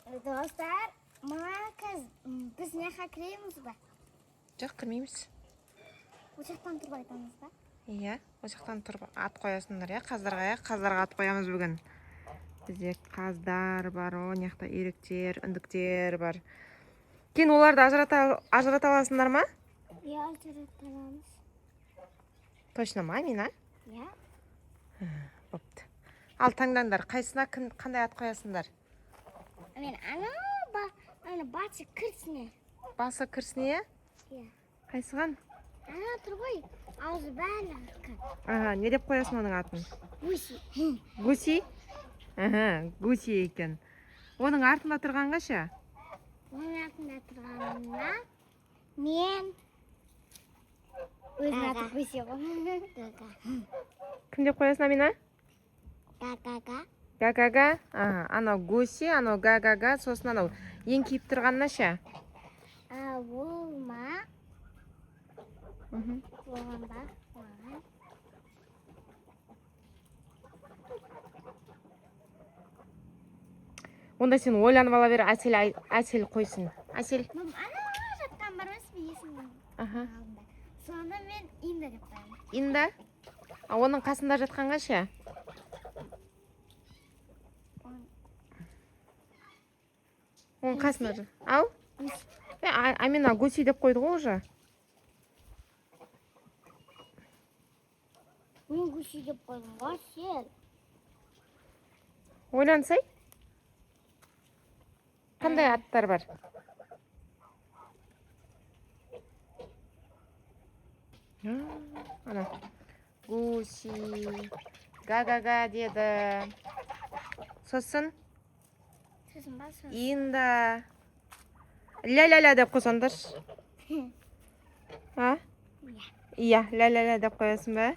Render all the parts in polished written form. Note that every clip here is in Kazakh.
Dostlar, biz ne kiriyoruz ba? Жоқ, кірмейміз. Ocaktan turba aytamız ba? Иә, ол жақтан тұрып ат қоясыңдар, иә, қаздарға ат қоямыз бүгін. Бізде қаздар бар, о, жақта үйректер, үндіктер бар. Кейін оларды ажырата аласыңдар ма? Ya, ajratamız. Точно ма, Амина? Ya. Бопты. Ал таңдаңдар, қайсына қандай ат қоясыңдар? Men ana başı kırsın. Басы кірсіне? Ya. Қайсыған? Ana turbay. Ağzı böyle arkan. Ага, не деп қоясың оның атын? Guşi. Гуси? Ага, гуси екен. Оның артында тұрғанға ше? Onun altında turganına men özüne atıp guşi Gaga. Кім деп қоясың, Амина? Gaga. Га-га-га. Ага, анау гуси, анау га-га-га, сосын анау еңкейіп тұрғанына ше? Olma. Olma. Онда сен ойланып ала бер, Әсел қойсын. Әсел. Ana жатқан бар емес пе есімнің Аха. алдында. Сонда мен Инда деп қоямын. Инда? Оның қасында жатқанға ше? Оның қасында. Ау? Амина гуси деп қойды ғой уже. Мен гүші деп қойдым ғой сен. Ойлансай? Қандай аттар бар? Ана. Гуси. Га-га-га деді. Сосын? Сосын ба сосын. Инда. Ля-ля-ля деп қойсаңдар. А? Иә, ля-ля-ля деп қоясың ба?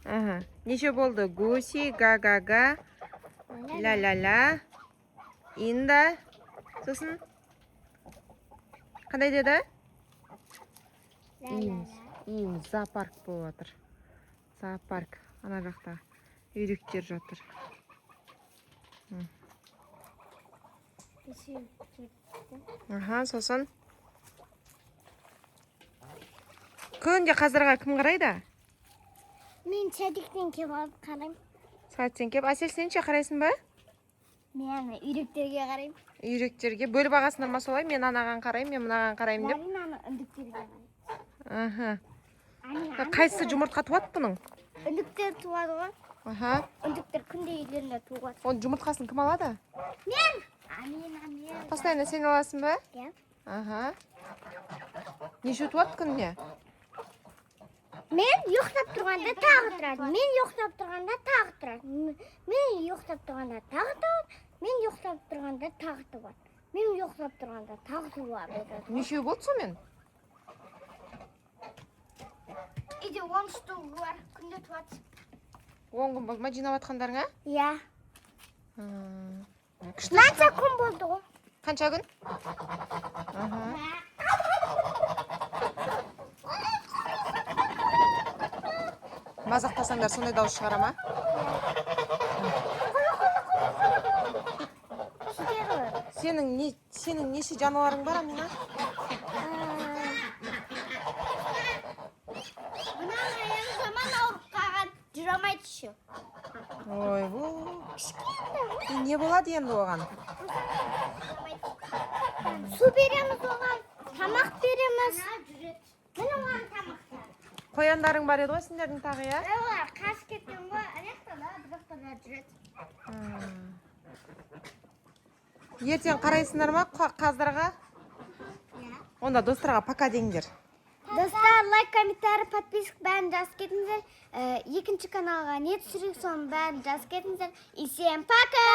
Ага. Неше болды? Гуси, га-га-га, ля-ля-ля, Инда. Сосын? Қандай деді? Ин, зоопарк болып жатыр. Зоопарк. Ана жақта үйректер жатыр. Аха, сосын? Күнде қаздарға кім қарайды? Мен сәдіктен кеп алып қараймын. Сәттен кеп. Әсел, сен ше қарайсың ба? Мен үйректерге қараймын. Үйректерге бөліп ағасыңдар ма солай? Мен анаған қараймын, мен мынаған қараймын деп. Мен аны үндіктерге қараймын. Аха. Қайсысы жұмыртқа туады бұның? Үндіктер туады ғой. Аха. Үндіктер күнде үйлерінде туады. Оның жұмыртқасын кім алады? Мен! Постоянно сен аласың ба? Иә. Аха. Неше туады күніне? Мен ұйықтап тұрғанда тағы тұрады. Мен ұйықтап тұрғанда тағы тұрады. Мен ұйықтап тұрғанда тағы туады. Мен ұйықтап тұрғанда тағы туады. Мен ұйықтап тұрғанда тағы туады. Неше болды сонымен? Үйде 10 штук бар. Күнде туады. 10 күн болды ма жинап жатқандарыңа? Иә. Күшті. Қанша күн болды ғой? Қанша күн? Аха. Мазақтасаңдар сондай дауыс шығара ма? Сенің неше жануарың бар, Амина? Мына аяғы жаман ауырып қалған, жүре алмайды ше. Ой, бұл. Не болады енді оған? Су береміз оған, тамақ береміз. Міне оған тамақ. Қояндарың бар еді ғой сендердің тағы, иә? Олар қашып кеткен ғой, аяқта да, бұлақта да жүреді. Ертең қарайсыңдар ма қаздарға? Иә. Онда достарға пока деңдер. Достар, лайк, комментарий, подписок бәрін жазып кетіңіздер. Екінші каналға не түсірейік, соның бәрін жазып кетіңіздер. И всем пока!